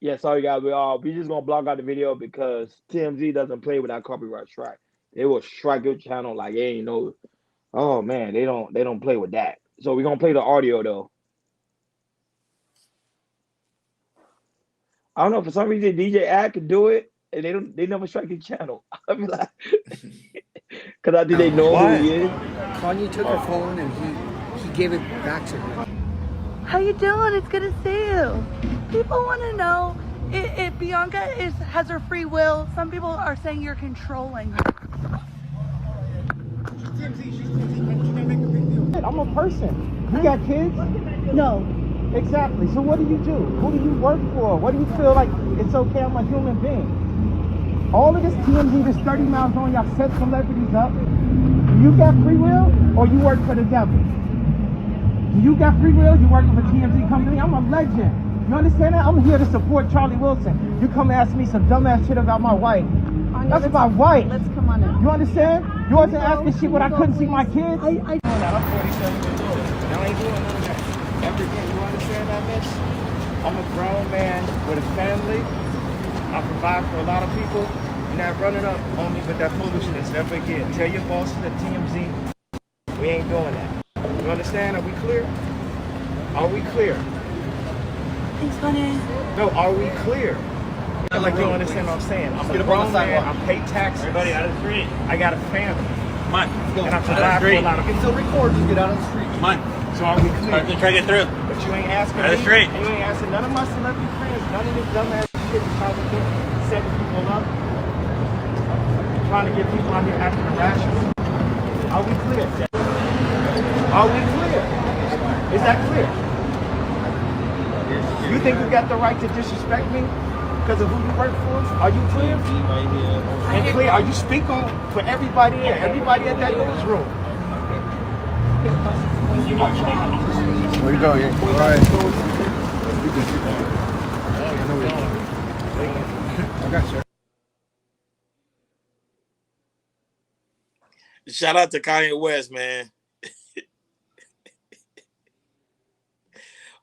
Yeah, sorry guys, we just gonna block out the video because TMZ doesn't play without copyright strike. They will strike your channel like it ain't no. Oh man, they don't play with that. So we're gonna play the audio though. I don't know for some reason DJ Ad can do it and they never strike his channel. I be like, because I think they know who What? he is. Kanye took her phone and he gave it back to her. How you doing? It's good to see you. People want to know if Bianca has her free will. Some people are saying you're controlling her. I'm a person. You got kids? No. Exactly. So what do? Who do you work for? What do you feel like it's okay? I'm a human being. All of this TMZ, this 30 miles on, y'all set celebrities up. Do you got free will or you work for the devil? Do you got free will? You working for TMZ company? I'm a legend. You understand that? I'm here to support Charlie Wilson. You come ask me some dumbass shit about my wife. That's my wife. Let's come on in. You understand? You wasn't asking shit when I couldn't see my kids. I I'm 47 years old. I ain't doing none of that. Everything, you understand that, bitch? I'm a grown man with a family. I provide for a lot of people. You're not running up on me with that foolishness ever again. Tell your bosses at TMZ, we ain't doing that. You understand? Are we clear? Are we clear? Thanks, honey. No, are we clear? Like you understand what I'm saying? I'm a grown man. I pay taxes. Everybody out of the street. I got a family. Come on. And I provide for a lot of You can people. still record, just get out on the street. Come on. So are we clear? Try to get through. But you ain't asking Out of the street. You ain't asking none of my celebrity friends, none of this dumbass shit that's trying to get setting people up. Trying to get people out here acting irrational. Are we clear? Are we clear? Is that clear? You think you got the right to disrespect me because of who you work for? Are you clear? And clear? Are you speaking for everybody here? Everybody at that newsroom? Where you go? Yeah. All right. I got you. Shout out to Kanye West, man.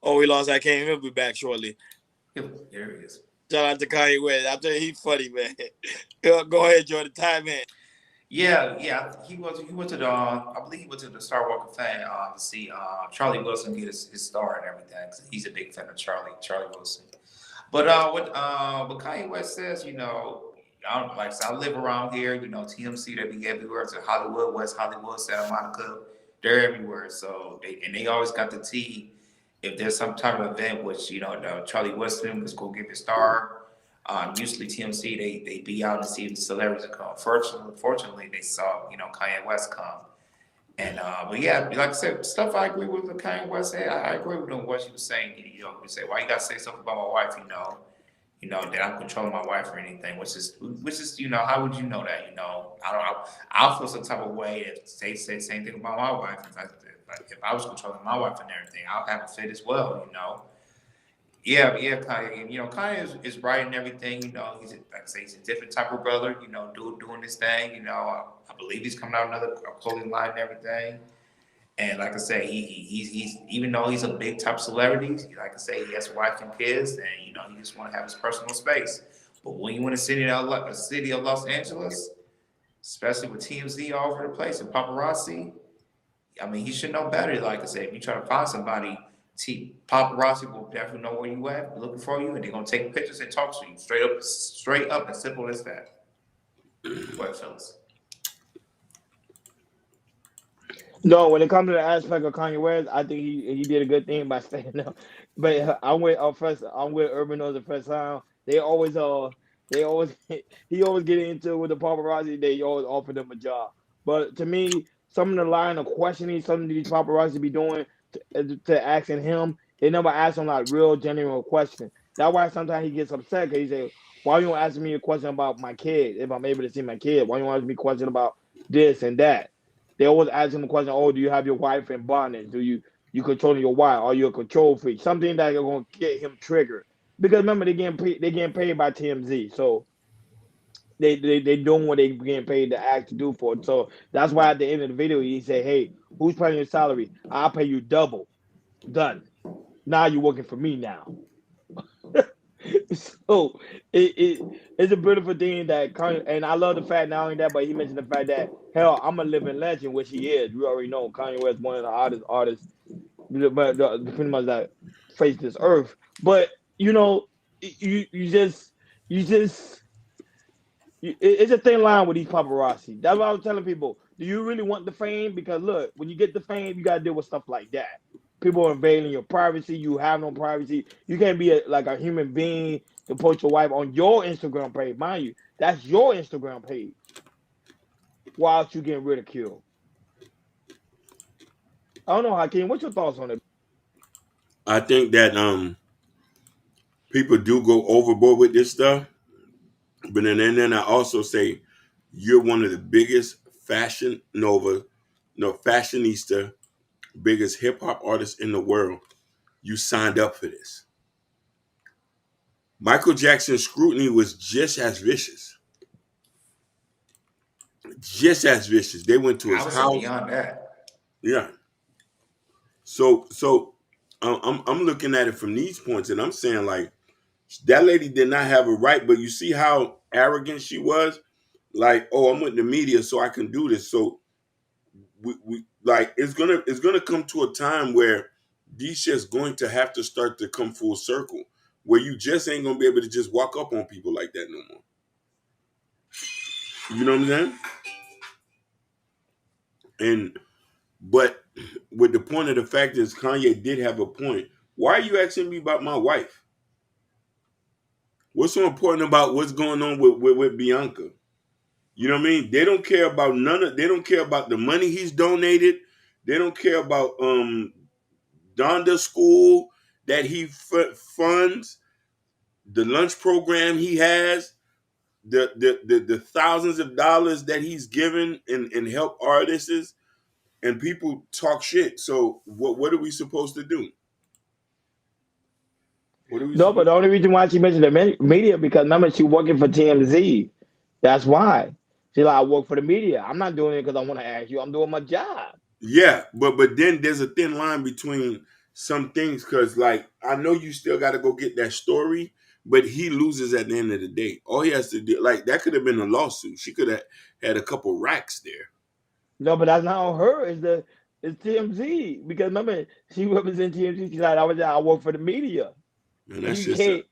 Oh, we lost. I can't even be back shortly. There it is. Shout out to Kanye West. I tell you, he's funny, man. Go ahead, Jordan. Time man. Yeah. He went to the I believe he went to the Star Walk of Fame to see Charlie Wilson get his star and everything. 'Cause he's a big fan of Charlie Wilson. But what Kanye West says, you know, I don't like. So I live around here. You know, TMC, they be everywhere. To Hollywood, West Hollywood, Santa Monica, they're everywhere. So they always got the tea. If there's some type of event, which you know, Charlie Wilson was go give his star. Usually TMC they be out and see if the celebrities come. Fortunately, they saw Kanye West come. And but yeah, like I said, stuff I agree with what Kanye West said. I agree with what she was saying. You know, you say why you gotta say something about my wife? You know that I'm controlling my wife or anything. Which is how would you know that? I'll feel some type of way if they say the same thing about my wife. If I was controlling my wife and everything, I'll have a fit as well. Yeah, Kanye. Kanye is right and everything. He's he's a different type of brother. Doing this thing. I believe he's coming out another clothing line and everything. And like I say, he's even though he's a big top celebrity, like I say, he has a wife and kids, and he just want to have his personal space. But when you in a city of Los Angeles, especially with TMZ all over the place and paparazzi, I mean, he should know better. Like I said, if you try to find somebody, paparazzi will definitely know where you at, looking for you, and they're gonna take pictures and talk to you straight up, as simple as that. What, fellas? No, when it comes to the aspect of Kanye West, I think he did a good thing by staying up. But I'm with Urban Knows the first time. They always he always get into it with the paparazzi. They always offer them a job. But to me, some of the line of questioning some of these paparazzi be doing to asking him, they never ask him like real genuine questions. That's why sometimes he gets upset because he say, "Why you don't ask me a question about my kid if I'm able to see my kid? Why you don't ask me a question about this and that?" They always ask him the question, "Oh, do you have your wife in bondage? Do you controlling your wife? Are you a control freak?" Something that are going to get him triggered. Because remember, they getting paid by TMZ, so they doing what they getting paid to act to do for it. So that's why at the end of the video he said, "Hey, who's paying your salary? I'll pay you double. Done. Now you're working for me now." So it's a beautiful thing that Kanye, and I love the fact not only that, but he mentioned the fact that hell, I'm a living legend, which he is. We already know Kanye West one of the hottest artists, but pretty much that face this earth. But you know, you just it's a thin line with these paparazzi. That's what I was telling people. Do you really want the fame? Because look, when you get the fame, you gotta deal with stuff like that. People are invading your privacy. You have no privacy. You can't be like a human being to post your wife on your Instagram page, mind you. That's your Instagram page. Whilst you getting ridiculed. I don't know, Hakeem. What's your thoughts on it? I think that people do go overboard with this stuff, but then I also say you're one of the biggest fashion nova, no fashionista, biggest hip hop artists in the world. You signed up for this. Michael Jackson's scrutiny was just as vicious, just as vicious. They went to I his would say house. beyond that. Yeah. So I'm looking at it from these points, and I'm saying like that lady did not have a right, but you see how arrogant she was. Like, oh, I'm with the media, so I can do this. So we like it's gonna come to a time where these shit's going to have to start to come full circle, where you just ain't gonna be able to just walk up on people like that no more. You know what I'm saying? And but with the point of the fact is Kanye did have a point. Why are you asking me about my wife? What's so important about what's going on with Bianca? You know what I mean? They don't care about they don't care about the money he's donated. They don't care about Donda school that he funds, the lunch program he has, the thousands of dollars that he's given and help artists, and people talk shit. So what are we supposed to do? What are we No, but supposed the only reason why she mentioned the media because remember she working for TMZ. That's why. She like I work for the media. I'm not doing it because I want to ask you. I'm doing my job. Yeah, but then there's a thin line between some things because like I know you still got to go get that story, but he loses at the end of the day. All he has to do, like that, could have been a lawsuit. She could have had a couple racks there, No, but that's not on her. It's TMZ because remember she represents TMZ. She's like I work for the media. and that's You just a can't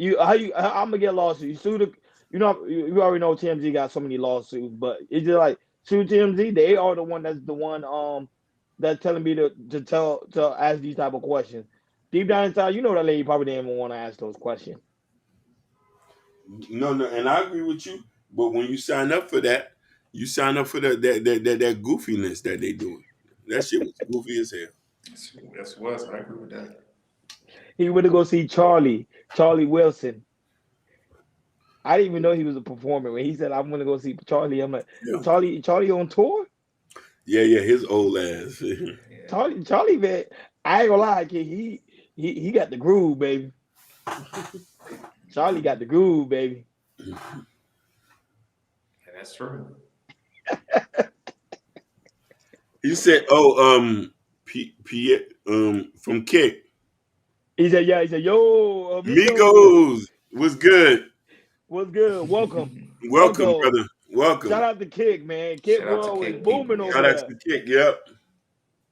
I'm gonna get a lawsuit. You sue the you already know TMZ got so many lawsuits, but it's just like sue TMZ. They are the one that's telling me to ask these type of questions. Deep down inside, you know that lady probably didn't even want to ask those questions. no, and I agree with you. But when you sign up for that, you sign up for that goofiness that they doing. That shit was goofy as hell. That's was. I agree with that. He went to go see Charlie Wilson. I didn't even know he was a performer. When he said I'm gonna go see Charlie, I'm like, Yeah, Charlie on tour? yeah, his old ass. Yeah, Charlie, man, I ain't gonna lie, kid. He got the groove, baby. Charlie got the groove, baby. yeah, that's true. You said, "Oh, from Kick, He said, yeah, he said, yo, amigo, Migos was good. what's good? Welcome. Welcome, Welcome. brother. Shout Welcome. out to Kick, man. Kick Shout out to World was Kick people. booming over Shout out Yeah, to there. the Kick. Yep.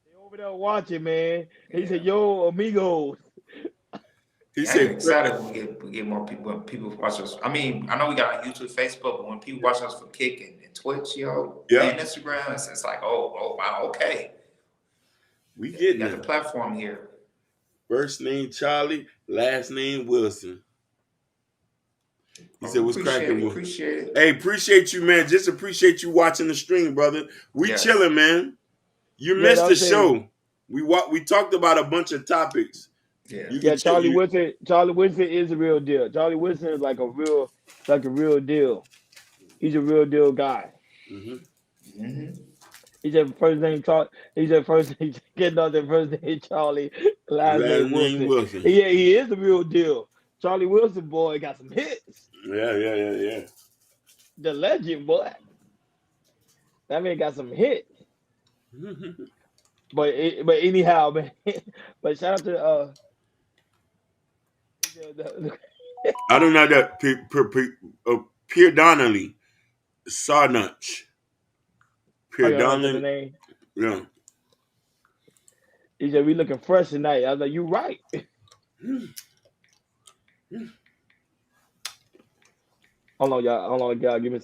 They over there watching, man. He said, yeah. yo, amigos. He Yeah, I'm said, excited when we get more people when people watch us. I mean, I know we got YouTube, Facebook, but when people watch us for Kick and Twitch, yo, "Yep, and Instagram, it's like, oh, wow, okay, we we getting got the there." platform here. First name Charlie, last name Wilson. He But said, "What's cracking?" we appreciate it. Hey, appreciate you, man. Just appreciate you watching the stream, brother. We Yes, chilling, man. You Yeah, missed that's the saying, show. We talked about a bunch of topics. yeah. You yeah, can check you. Charlie Wilson is a real deal. Charlie Wilson is like a real deal. He's a real deal guy. Mhm. Hmm. He said first name Charlie. He said first name getting out their first name Charlie, last Last name name Wilson. Wilson. Yeah, he is the real deal. Charlie Wilson boy got some hits. Yeah. The legend boy. That man got some hits. But anyhow, man. But shout out to he said I don't know that Pierre Donnelly, Sarnach, Oh, Pierre you don't know the Donnelly. name? Yeah. He said we looking fresh tonight. I was like, you right. Hold on, y'all. Hold on, y'all. Give me.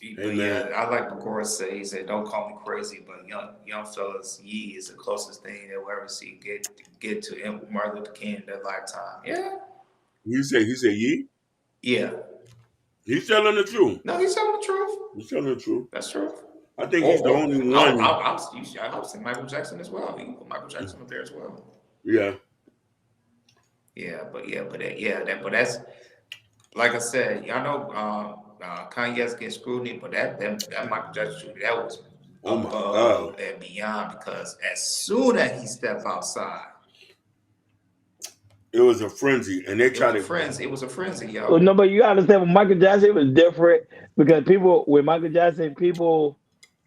Hey But man, yeah, I like what Gore said. He said, "Don't call me crazy, but young fellas, Yee is the closest thing that we'll ever see get to Martin Luther King in their lifetime." Yeah, he said ye. yeah. He's telling the truth. No, he's telling the truth. He's telling the truth. That's true. I think he's the only one. I would say Michael Jackson as well. You can put Michael Jackson up there as well. Yeah. But that's like I said. Y'all know Kanye's getting scrutiny, but that Michael Jackson scrutiny that was Oh my God. above and beyond because as soon as he stepped outside, It was a frenzy, and they tried to. it was a frenzy, Well, no, yo. but you gotta understand with Michael Jackson, it was different because people with Michael Jackson, people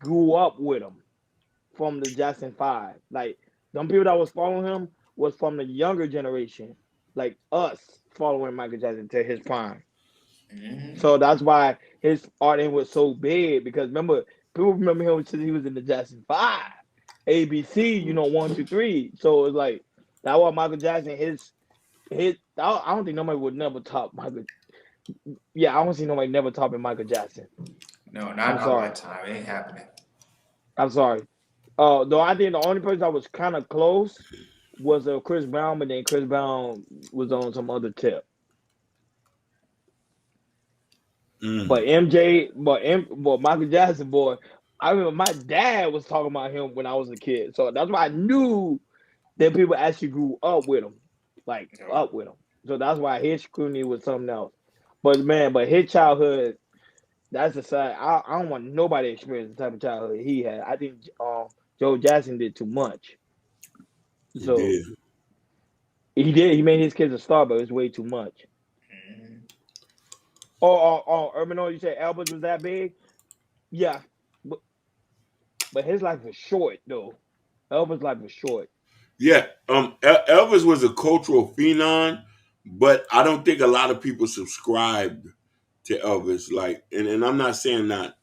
grew up with him from the Jackson Five. Like them people that was following him was from the younger generation, like us following Michael Jackson to his prime. So Hmm. that's why his art was so big because remember people remember him since he was in the Jackson Five, ABC, 1, 2, 3. So it's like that was Michael Jackson. His I don't think nobody would never top Michael. Yeah, I don't see nobody never topping Michael Jackson. No, I'm not in our sorry. lifetime. It ain't happening. I'm sorry. Though I think the only person that was kind of close was Chris Brown, but then Chris Brown was on some other tip. Mm. But but Michael Jackson, boy, I remember my dad was talking about him when I was a kid, so that's why I knew that people actually grew up with him, like No. up with him. So that's why his scrutiny was something else. But man, but his childhood, that's the side. I don't want nobody to experience the type of childhood he had. I think Joe Jackson did too much. He So did. he did. He made his kids a star, but it was way too much. Mhm. Urban, you said Elvis was that big? Yeah, but his life was short though. Elvis' life was short. Yeah. Elvis was a cultural phenom, but I don't think a lot of people subscribed to Elvis. Like, and I'm not saying that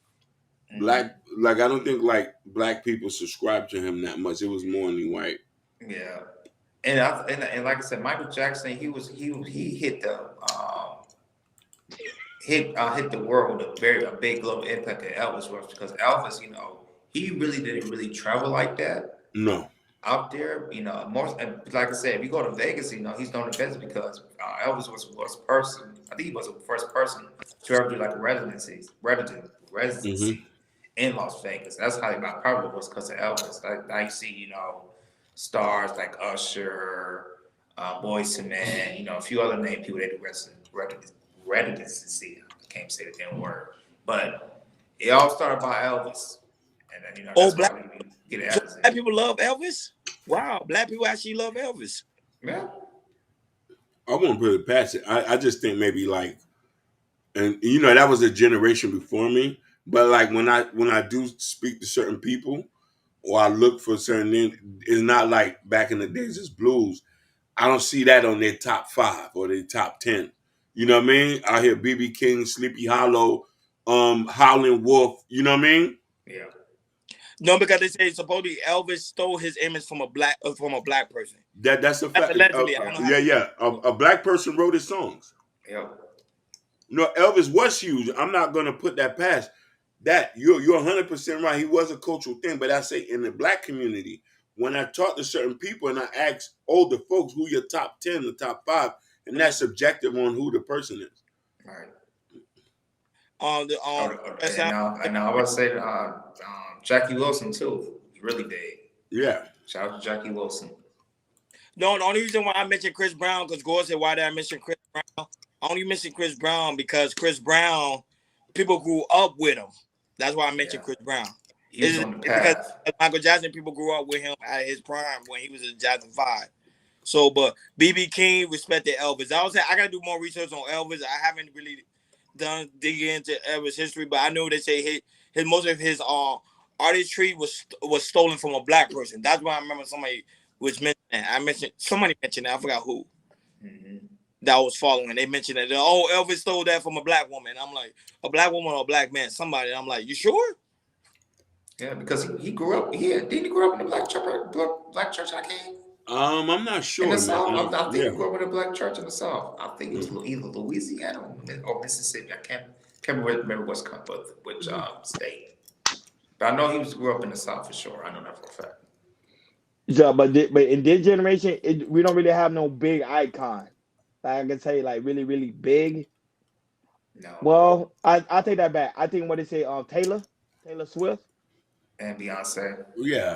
black. Mhm. Like, I don't think like black people subscribed to him that much. It was more than white. Yeah. And like I said, Michael Jackson, he hit the hit the world with a big global impact that Elvis was because Elvis, he really didn't really travel like that No. out there. More and like I said, if you go to Vegas, he's known the best because Elvis was the first person. I think he was the first person to ever do like a Hmm. residency in Las Vegas. That's how he got popular was because of Elvis. Like now you see, stars like Usher, Boyz II Men, a few other name people that do residency. I can't say the damn word, but it all started by Elvis, and then Oh, that's black. why we get So Elvis black in. people love Elvis. Wow, black people actually love Elvis. Yeah, I won't put it past it. I just think maybe like, and that was a generation before me. But like when I do speak to certain people or I look for certain things, it's not like back in the days it's blues. I don't see that on their top 5 or their top 10. You know what I mean? I hear BB King, Sleepy Hollow, Howlin' Wolf. You know what I mean? yeah. No, because they say supposedly Elvis stole his image from a black person. That's a That's fact. allegedly. I don't know how Yeah, true. yeah. A black person wrote his songs. Yep. No, Elvis was huge. I'm not gonna put that past. That you're 100% right. He was a cultural thing, but I say in the black community, when I talk to certain people and I ask older folks who your top 10, the top 5, and that's subjective on who the person is. Right. The that And sound. now I would say Jackie Wilson too. He's really big. Yeah. Shout out to Jackie Wilson. No, the only reason why I mentioned Chris Brown because Gore said why did I mention Chris Brown? I only mentioned Chris Brown because Chris Brown, people grew up with him. That's why I mentioned Yeah, Chris Brown. he was on the It's because path. Michael Jackson, people grew up with him at his prime when he was in Jackson Five. So, but BB King respected Elvis. I was saying I gotta do more research on Elvis. I haven't really done digging into Elvis history, but I know they say his most of his artistry was stolen from a black person. That's why I remember somebody was mentioned And I mentioned somebody mentioned that, I forgot who Mm-hmm. that was following. They mentioned that Elvis stole that from a black woman. I'm like, a black woman or a black man, somebody. I'm like, you sure? Yeah, because he grew up. Yeah, didn't he grow up in the black church? Black church I came I'm not in the sure, man. South. I think Yeah. he grew up in a black church in the South. I think it was Mm. either Louisiana or Mississippi. I can't remember which state. But I know he was grew up in the South for sure. I know that for a fact. So, but in this generation, we don't really have no big icon. Like I can say, like really, really big. No, Well, I take that back. I think what they say, Taylor Swift. and Beyonce. Yeah.